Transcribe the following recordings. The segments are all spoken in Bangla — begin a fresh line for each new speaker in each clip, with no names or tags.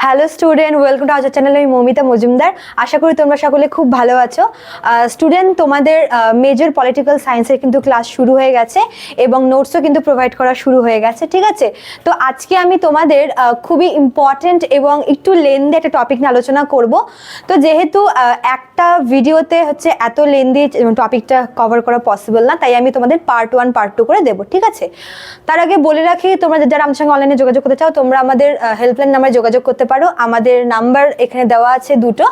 Hello student, welcome to our channel. আমি মৌমিতা মজুমদার। আশা করি তোমরা সকলে খুব ভালো আছো। স্টুডেন্ট, তোমাদের মেজর পলিটিক্যাল সায়েন্সের কিন্তু ক্লাস শুরু হয়ে গেছে এবং নোটসও কিন্তু প্রোভাইড করা শুরু হয়ে গেছে, ঠিক আছে? তো আজকে আমি তোমাদের খুবই ইম্পর্টেন্ট এবং একটু লেন্দি একটা টপিক নিয়ে আলোচনা করব। তো যেহেতু একটা ভিডিওতে হচ্ছে এত লেন্দি টপিকটা কভার করা পসিবল না, তাই আমি তোমাদের পার্ট 1 পার্ট 2 করে দেবো, ঠিক আছে? তার আগে বলে রাখি, তোমরা যারা আমার সঙ্গে অনলাইনে যোগাযোগ করতে চাও, তোমরা আমাদের হেল্পলাইন নাম্বারে যোগাযোগ করতে পারো। আমাদের নাম্বার এখানে দেওয়া আছে দুটো,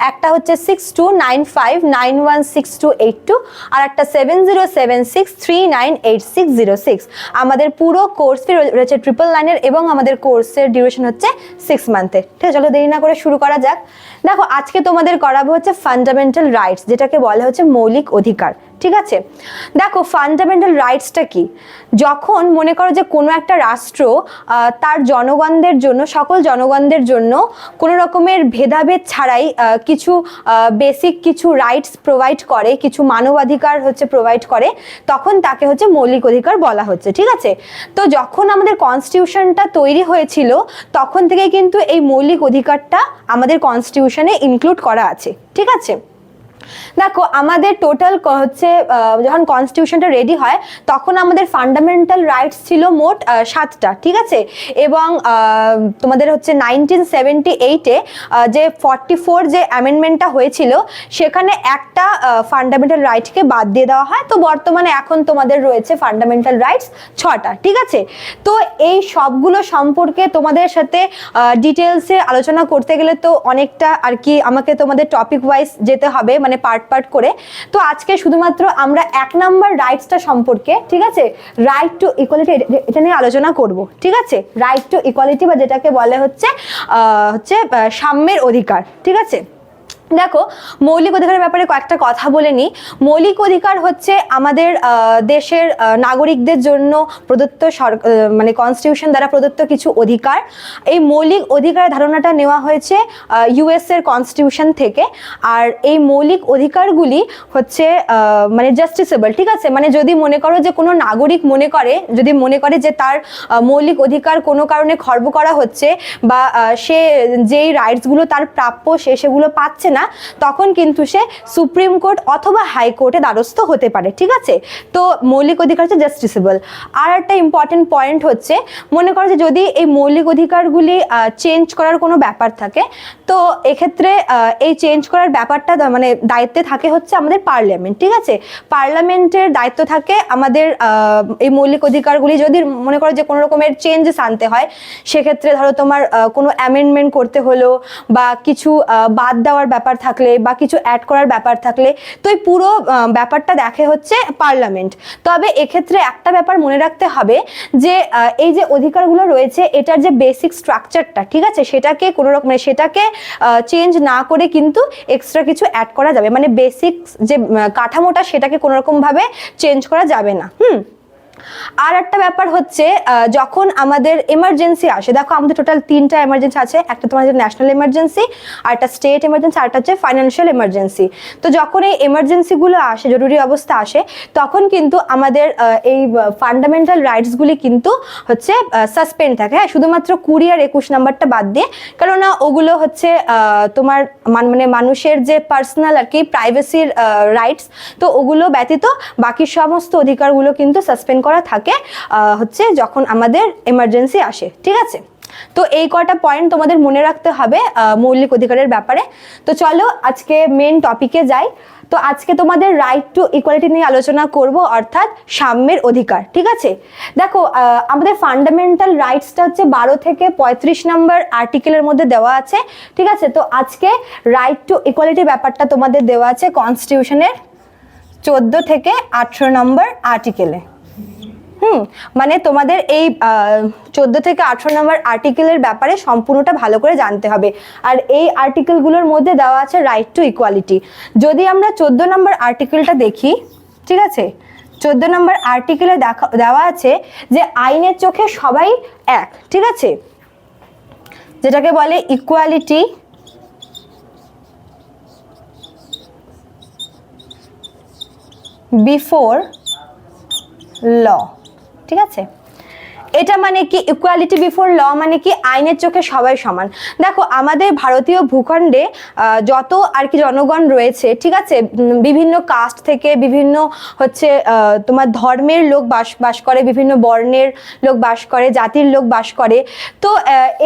একটা হচ্ছে 6295916282 আর একটা 7076398606। আমাদের পুরো কোর্স ফি রয়েছে 999 এবং আমাদের কোর্সের ডিউরেশন হচ্ছে 6 মান্থের। ঠিক আছে, চলো দেরি না করে শুরু করা যাক। দেখো, আজকে তোমাদের করাবো হচ্ছে ফান্ডামেন্টাল রাইটস, যেটাকে বলা হচ্ছে মৌলিক অধিকার, ঠিক আছে? দেখো, ফান্ডামেন্টাল রাইটসটা কি? যখন মনে করো যে কোনো একটা রাষ্ট্র তার জনগণদের জন্য, সকল জনগণদের জন্য কোনো রকমের ভেদাভেদ ছাড়াই কিছু বেসিক কিছু রাইটস প্রোভাইড করে, কিছু মানবাধিকার হচ্ছে প্রোভাইড করে, তখন তাকে হচ্ছে মৌলিক অধিকার বলা হচ্ছে, ঠিক আছে? তো যখন আমাদের কনস্টিটিউশনটা তৈরি হয়েছিল, তখন থেকে কিন্তু এই মৌলিক অধিকারটা আমাদের কনস্টিটিউশনে ইনক্লুড করা আছে, ঠিক আছে? দেখো, আমাদের টোটাল হচ্ছে যখন কনস্টিটিউশনটা রেডি হয়, তখন আমাদের ফান্ডামেন্টাল রাইটস ছিল মোট 7টা, ঠিক আছে? এবং তোমাদের হচ্ছে 1978-এ যে 44 যে অ্যামেন্ডমেন্টটা হয়েছিল, সেখানে একটা ফান্ডামেন্টাল রাইটকে বাদ দিয়ে দেওয়া হয়। তো বর্তমানে এখন তোমাদের রয়েছে ফান্ডামেন্টাল রাইটস 6টা, ঠিক আছে? তো এই সবগুলো সম্পর্কে তোমাদের সাথে ডিটেলসে আলোচনা করতে গেলে তো অনেকটা আর কি আমাকে তোমাদের টপিক ওয়াইজ যেতে হবে, মানে পার্ট পার্ট করে। তো আজকে শুধুমাত্র আমরা 1 নাম্বার রাইটসটা সম্পর্কে, ঠিক আছে, রাইট টু ইকুয়ালিটি, এটা নিয়ে আলোচনা করব, ঠিক আছে? রাইট টু ইকুয়ালিটি বা যেটাকে বলে হচ্ছে সাম্যের অধিকার, ঠিক আছে? দেখো, মৌলিক অধিকারের ব্যাপারে কয়েকটা কথা বলে নিই। মৌলিক অধিকার হচ্ছে আমাদের দেশের নাগরিকদের জন্য প্রদত্ত মানে কনস্টিটিউশন দ্বারা প্রদত্ত কিছু অধিকার। এই মৌলিক অধিকারের ধারণাটা নেওয়া হয়েছে ইউএস এর কনস্টিটিউশন থেকে। আর এই মৌলিক অধিকারগুলি হচ্ছে মানে জাস্টিসেবল, ঠিক আছে? মানে যদি মনে করো যে কোনো নাগরিক যদি মনে করে যে তার মৌলিক অধিকার কোনো কারণে খর্ব করা হচ্ছে, বা সে যেই রাইটসগুলো তার প্রাপ্য সে সেগুলো পাচ্ছে না, তখন কিন্তু সে সুপ্রিম কোর্ট অথবা হাইকোর্টে দ্বারস্থ হতে পারে, ঠিক আছে? তো মৌলিক অধিকার হচ্ছে জাস্টিসেবল। আর একটা ইম্পর্টেন্ট পয়েন্ট হচ্ছে, মনে করো যে যদি এই মৌলিক অধিকারগুলি চেঞ্জ করার কোনো ব্যাপার থাকে, তো এক্ষেত্রে এই চেঞ্জ করার ব্যাপারটা মানে দায়িত্বে থাকে হচ্ছে আমাদের পার্লামেন্ট, ঠিক আছে? পার্লামেন্টের দায়িত্ব থাকে আমাদের এই মৌলিক অধিকারগুলি যদি মনে করো যে কোনো রকমের চেঞ্জেস আনতে হয়, সেক্ষেত্রে ধরো তোমার কোনো অ্যামেন্ডমেন্ট করতে হলো, বা কিছু বাদ দেওয়ার ব্যাপার থাকলে, বা কিছু অ্যাড করার ব্যাপার থাকলে, তো এই পুরো ব্যাপারটা দেখে হচ্ছে পার্লামেন্ট। তবে এক্ষেত্রে একটা ব্যাপার মনে রাখতে হবে যে এই যে অধিকারগুলো রয়েছে, এটার যে বেসিক স্ট্রাকচারটা, ঠিক আছে, সেটাকে কোনো রকম সেটাকে চেঞ্জ না করে কিন্তু এক্সট্রা কিছু অ্যাড করা যাবে, মানে বেসিক যে কাঠামোটা সেটাকে কোনো রকম ভাবে চেঞ্জ করা যাবে না। আর একটা ব্যাপার হচ্ছে, যখন আমাদের এমার্জেন্সি আসে, দেখো আমাদের টোটাল 3টা এমার্জেন্সি আছে। একটা তোমাদের ন্যাশনাল এমার্জেন্সি, আর একটা স্টেট এমার্জেন্সি, আর একটা হচ্ছে ফাইন্যান্সিয়াল এমার্জেন্সি। তো যখন এই এমার্জেন্সিগুলো আসে, জরুরি অবস্থা আসে, তখন কিন্তু আমাদের এই ফান্ডামেন্টাল রাইটসগুলি কিন্তু হচ্ছে সাসপেন্ড থাকে, হ্যাঁ, শুধুমাত্র 20 আর 21 নাম্বারটা বাদ দিয়ে। কেননা ওগুলো হচ্ছে তোমার মানে মানুষের যে পার্সোনাল আর কি প্রাইভেসির রাইটস, তো ওগুলো ব্যতীত বাকি সমস্ত অধিকারগুলো কিন্তু সাসপেন্ড করা থাকে হচ্ছে যখন আমাদের এমার্জেন্সি আসে, ঠিক আছে? তো এই কটা পয়েন্ট তোমাদের মনে রাখতে হবে মৌলিক অধিকারের ব্যাপারে। তো চলো আজকে মেন টপিকে যাই। তো আজকে তোমাদের রাইট টু ইকুয়ালিটি নিয়ে আলোচনা করব, অর্থাৎ সাম্যের অধিকার, ঠিক আছে? দেখো, আমাদের ফান্ডামেন্টাল রাইটসটা হচ্ছে 12 থেকে 35 নম্বর আর্টিকেলের মধ্যে দেওয়া আছে, ঠিক আছে? তো আজকে রাইট টু ইকুয়ালিটি ব্যাপারটা তোমাদের দেওয়া আছে কনস্টিটিউশনের 14 থেকে 18 নম্বর আর্টিকেলে। মানে তোমাদের এই 14 থেকে 18 নম্বর আর্টিকেলের ব্যাপারে সম্পূর্ণটা ভালো করে জানতে হবে। আর এই আর্টিকেলগুলোর মধ্যে দেওয়া আছে রাইট টু ইকুয়ালিটি। যদি আমরা 14 নম্বর আর্টিকেলটা দেখি, ঠিক আছে, 14 নম্বর আর্টিকেলে দেওয়া আছে যে আইনের চোখে সবাই এক, ঠিক আছে, যেটাকে বলে ইকুয়ালিটি বিফোর ল, ঠিক আছে? এটা মানে কি ইকুয়ালিটি বিফোর ল মানে কি আইনের চোখে সবাই সমান। দেখো আমাদের ভারতীয় ভূখণ্ডে যত আর কি জনগণ রয়েছে, ঠিক আছে, বিভিন্ন কাস্ট থেকে, বিভিন্ন হচ্ছে তোমার ধর্মের লোক বাস করে, বিভিন্ন বর্ণের লোক বাস করে, জাতির লোক বাস করে। তো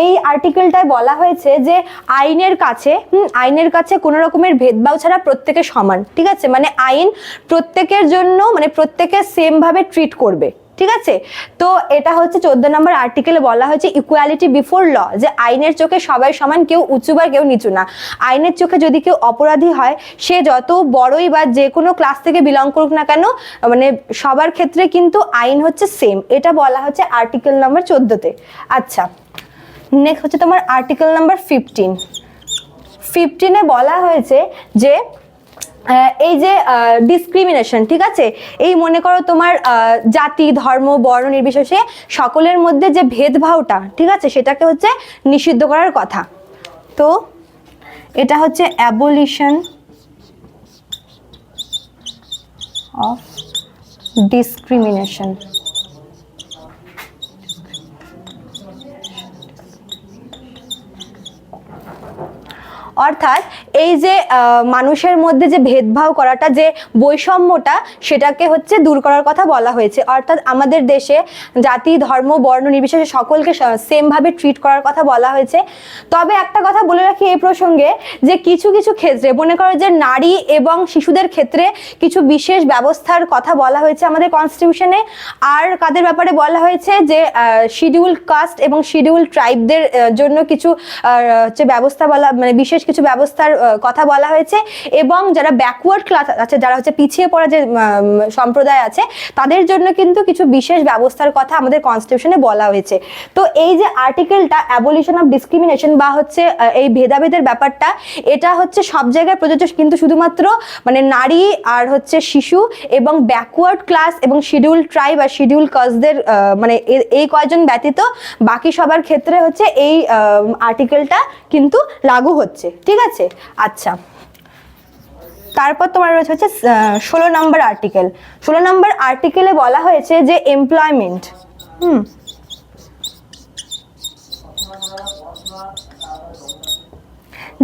এই আর্টিকেলটায় বলা হয়েছে যে আইনের কাছে কোনো রকমের ভেদভাব ছাড়া প্রত্যেকে সমান, ঠিক আছে, মানে আইন প্রত্যেকের জন্য মানে প্রত্যেকে সেম ভাবে ট্রিট করবে, ঠিক আছে। তো এটা হচ্ছে 14 নম্বর আর্টিকেলে বলা হয়েছে ইকুয়ালিটি বিফোর ল, যে আইনের চোখে সবাই সমান, কেউ উঁচু বা কেউ নিচু না। আইনের চোখে যদি কেউ অপরাধী হয়, সে যত বড়ই বা যে কোনো ক্লাস থেকে বিলং করুক না কেন, মানে সবার ক্ষেত্রে কিন্তু আইন হচ্ছে সেম। এটা বলা হচ্ছে আর্টিকেল নাম্বার 14-তে। আচ্ছা, নেক্সট হচ্ছে তোমার আর্টিকেল নাম্বার 15 বলা হয়েছে যে এই যে ডিসক্রিমিনেশন, ঠিক আছে, এই মনে করো তোমার জাতি, ধর্ম, বর্ণ নির্বিশেষে সকলের মধ্যে যে ভেদভাবটা, ঠিক আছে, সেটাকে হচ্ছে নিষিদ্ধ করার কথা। তো এটা হচ্ছে অ্যাবলিশন অফ ডিসক্রিমিনেশন। অর্থাৎ এই যে মানুষের মধ্যে যে ভেদভাব করাটা, যে বৈষম্যটা, সেটাকে হচ্ছে দূর করার কথা বলা হয়েছে। অর্থাৎ আমাদের দেশে জাতি, ধর্ম, বর্ণ নির্বিশেষে সকলকে সেম ভাবে ট্রিট করার কথা বলা হয়েছে। তবে একটা কথা বলে রাখি এই প্রসঙ্গে, যে কিছু কিছু ক্ষেত্রে মনে করো যে নারী এবং শিশুদের ক্ষেত্রে কিছু বিশেষ ব্যবস্থার কথা বলা হয়েছে আমাদের কনস্টিটিউশনে। আর কাদের ব্যাপারে বলা হয়েছে, যে শিডিউল কাস্ট এবং শিডিউল ট্রাইবদের জন্য কিছু হচ্ছে ব্যবস্থা বলা, মানে বিশেষ কিছু ব্যবস্থার কথা বলা হয়েছে। এবং যারা ব্যাকওয়ার্ড ক্লাস আছে, যারা হচ্ছে পিছিয়ে পড়া যে সম্প্রদায় আছে, তাদের জন্য কিন্তু কিছু বিশেষ ব্যবস্থার কথা আমাদের কনস্টিটিউশনে বলা হয়েছে। তো এই যে আর্টিকেলটা অ্যাবলিশন অফ ডিসক্রিমিনেশন বা হচ্ছে এই ভেদাভেদের ব্যাপারটা, এটা হচ্ছে সব জায়গায় প্রযোজ্য, কিন্তু শুধুমাত্র মানে নারী আর হচ্ছে শিশু এবং ব্যাকওয়ার্ড ক্লাস এবং শিডিউল ট্রাইব আর শিডিউল কাস্টদের মানে এই কয়জন ব্যতীত বাকি সবার ক্ষেত্রে হচ্ছে এই আর্টিকেলটা কিন্তু লাগু হচ্ছে, ঠিক আছে। আচ্ছা, তারপর তোমার রয়েছে হচ্ছে 16 নম্বর আর্টিকেল। 16 নম্বর আর্টিকেলে বলা হয়েছে যে এমপ্লয়মেন্ট,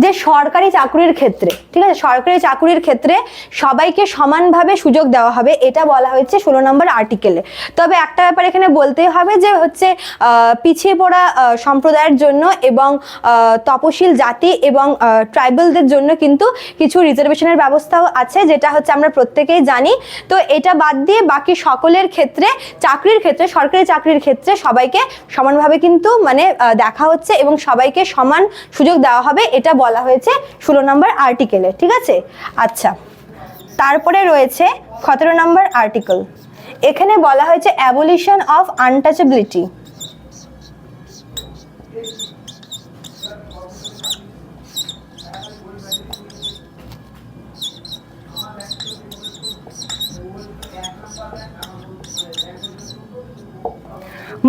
যে সরকারি চাকরির ক্ষেত্রে, ঠিক আছে, সরকারি চাকরির ক্ষেত্রে সবাইকে সমানভাবে সুযোগ দেওয়া হবে, এটা বলা হয়েছে 16 নম্বর আর্টিকেলে। তবে একটা ব্যাপার এখানে বলতেই হবে, যে হচ্ছে পিছিয়ে পড়া সম্প্রদায়ের জন্য এবং তপশিল জাতি এবং ট্রাইবালদের জন্য কিন্তু কিছু রিজার্ভেশনের ব্যবস্থাও আছে, যেটা হচ্ছে আমরা প্রত্যেকেই জানি। তো এটা বাদ দিয়ে বাকি সকলের ক্ষেত্রে, চাকরির ক্ষেত্রে, সরকারি চাকরির ক্ষেত্রে সবাইকে সমানভাবে কিন্তু মানে দেখা হচ্ছে এবং সবাইকে সমান সুযোগ দেওয়া হবে, এটা বলা হয়েছে 16 নম্বর আর্টিকেলে, ঠিক আছে। আচ্ছা, তারপরে রয়েছে 17 নম্বর আর্টিকেল। এখানে বলা হয়েছে অ্যাবলিশন অফ আনটাচেবিলিটি।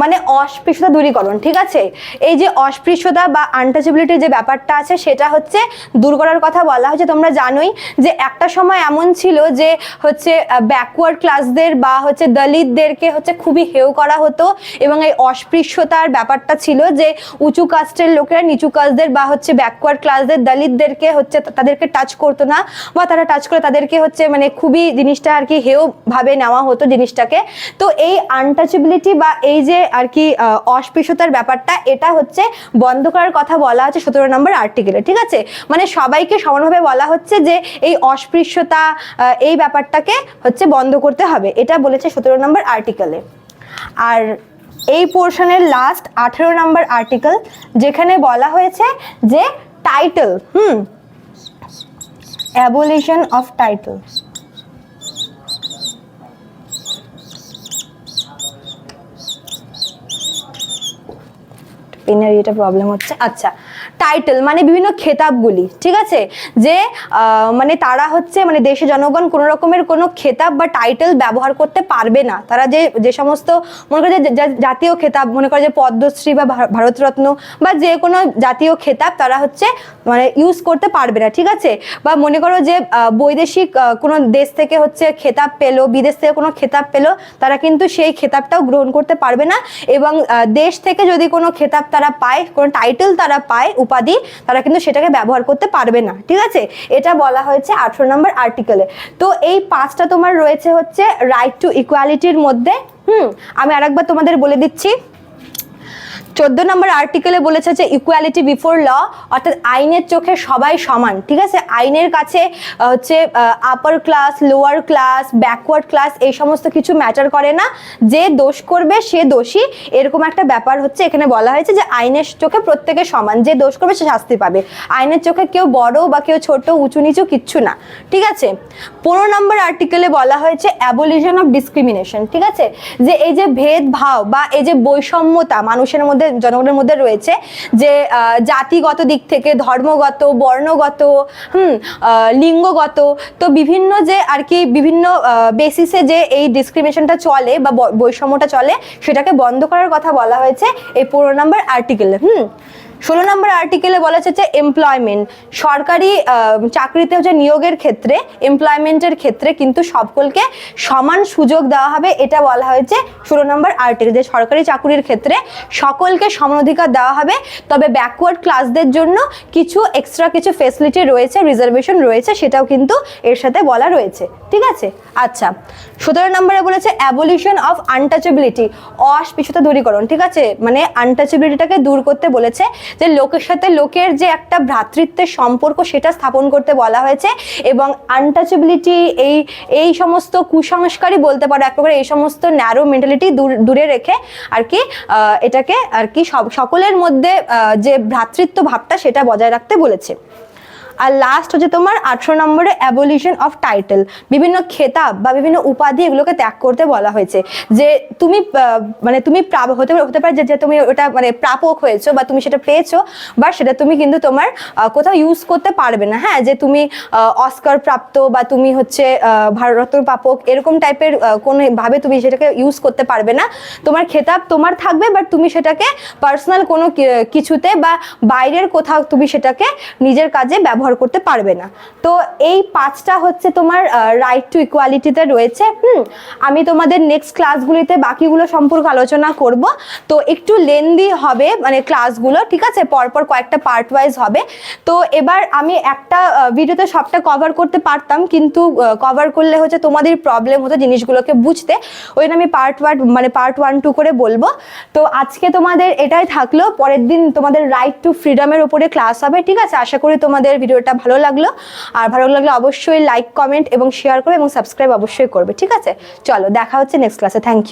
মানে অস্পৃশ্যতা দূরীকরণ, ঠিক আছে। এই যে অস্পৃশ্যতা বা আনটাচেবিলিটির যে ব্যাপারটা আছে, সেটা হচ্ছে দূর করার কথা বলা হয়েছে। তোমরা জানোই যে একটা সময় এমন ছিল যে হচ্ছে ব্যাকওয়ার্ড ক্লাসদের বা হচ্ছে দলিতদেরকে হচ্ছে খুবই হেয় করা হতো, এবং এই অস্পৃশ্যতার ব্যাপারটা ছিল যে উঁচু কাস্টের লোকেরা নিচু কাস্টদের বা হচ্ছে ব্যাকওয়ার্ড ক্লাসদের, দলিতদেরকে হচ্ছে তাদেরকে টাচ করতো না, বা তারা টাচ করে তাদেরকে হচ্ছে মানে খুবই জিনিসটা আর কি হেয় ভাবে নেওয়া হতো জিনিসটাকে। তো এই আনটাচেবিলিটি বা এই যে আর কি অস্পৃশ্যতার ব্যাপারটা, এটা হচ্ছে বন্ধ করার কথা বলা আছে 17 নম্বর আর্টিকেলে, ঠিক আছে। মানে সবাইকে সমানভাবে বলা হচ্ছে যে এই অস্পৃশ্যতা, এই ব্যাপারটাকে হচ্ছে বন্ধ করতে হবে, এটা বলেছে 17 নম্বর আর্টিকেলে। আর এই পোর্শনের লাস্ট 18 নম্বর আর্টিকেল, যেখানে বলা হয়েছে যে টাইটেল, অ্যাবলিশন অফ টাইটেল। পেনের এটা প্রবলেম হচ্ছে। আচ্ছা, টাইটেল মানে বিভিন্ন খেতাবগুলি, ঠিক আছে, যে মানে তারা হচ্ছে মানে দেশের জনগণ কোনো রকমের কোনো খেতাব বা টাইটেল ব্যবহার করতে পারবে না। তারা যে সমস্ত মনে করে যে জাতীয় খেতাব, মনে করে যে পদ্মশ্রী বা ভারতরত্ন বা যে কোনো জাতীয় খেতাব তারা হচ্ছে মানে ইউজ করতে পারবে না, ঠিক আছে। বা মনে করো যে বৈদেশিক কোনো দেশ থেকে হচ্ছে খেতাব পেলো, বিদেশ থেকে কোনো খেতাব পেলো, তারা কিন্তু সেই খেতাবটাও গ্রহণ করতে পারবে না। এবং দেশ থেকে যদি কোনো খেতাব তারা পায়, কোনো টাইটেল তারা পায়, উপাধি, তারা কিন্তু সেটাকে ব্যবহার করতে পারবে না, ঠিক আছে। এটা বলা হয়েছে 18 নম্বর আর্টিকেলে। তো এই 5টা তোমার রয়েছে হচ্ছে রাইট টু ইকুয়ালিটির মধ্যে। আমি আরেকবার তোমাদের বলে দিচ্ছি। 14 নম্বর আর্টিকেলে বলেছে যে ইকুয়ালিটি বিফোর ল, অর্থাৎ আইনের চোখে সবাই সমান, ঠিক আছে। আইনের কাছে হচ্ছে upper class, lower class, backward class এই সমস্ত কিছু ম্যাটার করে না। যে দোষ করবে সে দোষী, এরকম একটা ব্যাপার হচ্ছে এখানে বলা হয়েছে যে আইনের চোখে প্রত্যেকে সমান, যে দোষ করবে সে শাস্তি পাবে। আইনের চোখে কেউ বড় বা কেউ ছোট, উঁচু নিচু কিচ্ছু না, ঠিক আছে। 15 নম্বর আর্টিকেলে বলা হয়েছে অ্যাবলিশন অফ ডিসক্রিমিনেশন, ঠিক আছে। যে এই যে ভেদভাব বা এই যে বৈষম্যতা মানুষের মধ্যে, জনগণের মধ্যে রয়েছে, যে জাতিগত দিক থেকে, ধর্মগত, বর্ণগত, লিঙ্গগত, তো বিভিন্ন যে আর কি বিভিন্ন বেসিসে যে এই ডিসক্রিমিনেশনটা চলে বা বৈষম্যটা চলে, সেটাকে বন্ধ করার কথা বলা হয়েছে এই 15 নম্বর আর্টিকেলে। 16 নম্বর আর্টিকেলে বলা হচ্ছে যে এমপ্লয়মেন্ট, সরকারি চাকরিতে হচ্ছে নিয়োগের ক্ষেত্রে, এমপ্লয়মেন্টের ক্ষেত্রে কিন্তু সকলকে সমান সুযোগ দেওয়া হবে, এটা বলা হয়েছে 16 নম্বর আর্টিকেল, যে সরকারি চাকরির ক্ষেত্রে সকলকে সমান অধিকার দেওয়া হবে। তবে ব্যাকওয়ার্ড ক্লাসদের জন্য কিছু এক্সট্রা কিছু ফেসিলিটি রয়েছে, রিজার্ভেশন রয়েছে, সেটাও কিন্তু এর সাথে বলা রয়েছে, ঠিক আছে। আচ্ছা, 17 নম্বরে বলেছে অ্যাবলিশন অফ আনটাচেবিলিটি, অস্পৃশ্যতা দূরীকরণ, ঠিক আছে। মানে আনটাচেবিলিটিটাকে দূর করতে বলেছে, যে লোকের সাথে লোকের যে একটা ভ্রাতৃত্বের সম্পর্ক সেটা স্থাপন করতে বলা হয়েছে। এবং আনটাচেবিলিটি, এই সমস্ত কুসংস্কারই বলতে পারো এক প্রকার, এই সমস্ত ন্যারো মেন্টালিটি দূরে রেখে আর কি এটাকে আর কি সকলের মধ্যে যে ভ্রাতৃত্ব ভাবটা সেটা বজায় রাখতে বলেছে। আর লাস্ট হচ্ছে তোমার 18 নম্বরে অ্যাবলিশন অফ টাইটেল, বিভিন্ন খেতাব বা বিভিন্ন উপাধি এগুলোকে ত্যাগ করতে বলা হয়েছে। যে তুমি মানে তুমি হতে পারে যে তুমি ওটা মানে প্রাপক হয়েছো বা তুমি সেটা পেয়েছো, বা সেটা তুমি কিন্তু তোমার কোথাও ইউজ করতে পারবে না। হ্যাঁ, যে তুমি অস্কার প্রাপ্ত বা তুমি হচ্ছে ভারতরত্ন প্রাপক এরকম টাইপের কোনোভাবে তুমি সেটাকে ইউজ করতে পারবে না। তোমার খেতাব তোমার থাকবে, বাট তুমি সেটাকে পার্সোনাল কোনো কিছুতে বা বাইরের কোথাও তুমি সেটাকে নিজের কাজে ব্যবহার করতে পারবে না। তো এই 5টা হচ্ছে তোমার রাইট টু ইকুয়ালিটিতে রয়েছে। আমি তোমাদের নেক্সট ক্লাসগুলিতে বাকিগুলো সম্পর্কে আলোচনা করব। তো একটু লেন্দি হবে মানে ক্লাসগুলো, ঠিক আছে, পরপর কয়েকটা পার্ট ওয়াইজ হবে। তো এবার আমি একটা ভিডিওতে সবটা কভার করতে পারতাম, কিন্তু কভার করলে হচ্ছে তোমাদের প্রবলেম হতো জিনিসগুলোকে বুঝতে, ওই জন্য আমি পার্ট 1, 2 করে বলবো। তো আজকে তোমাদের এটাই থাকলো, পরের দিন তোমাদের রাইট টু ফ্রিডমের উপরে ক্লাস হবে, ঠিক আছে। আশা করি তোমাদের ভিডিওটা ভালো লাগলো, আর ভালো লাগলে অবশ্যই লাইক, কমেন্ট এবং শেয়ার করবে এবং সাবস্ক্রাইব অবশ্যই করবে, ঠিক আছে। চলো, দেখা হচ্ছে নেক্সট ক্লাসে। Thank you.